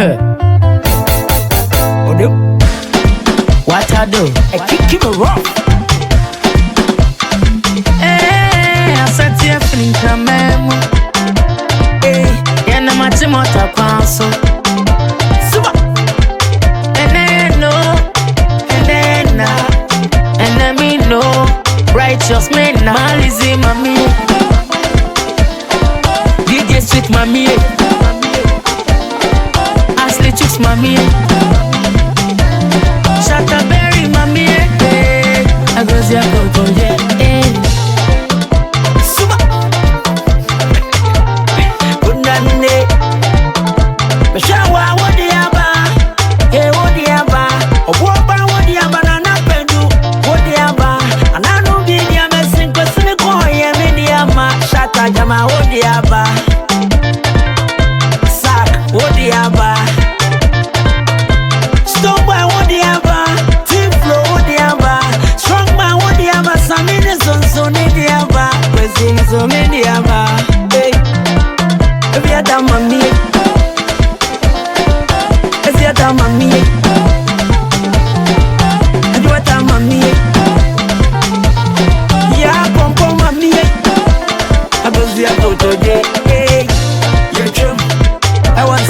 What I do? I keep it rough. I said to you, feeling come and I'm at Mota Council. Super. And then no, and then and then me no. Righteous man, Malizi, mommy. DJ Sweet, mommy. Ashley Chicks, mommy. Shataberry, mommy. I go see a photo, yeah. Super. Good night. Meshawa, what the yaba? Hey, what the yaba? Oh, what the yaba? Nana Pendu, what the yaba? And I know the yama sing, cause in the coin, Mediama, Shata Jama, what the yaba? Sack, what the yaba? Stone by what the yaba? Team flow, what the yaba? Strong man, what the yaba? Some innocent, so need the yaba. Pressing so many yaba. Hey, if you're down, mommy. If you're down, mommy. If you're down, mommy. Yeah, pom mommy. I go see a photo, yeah. Hey, you're true. I want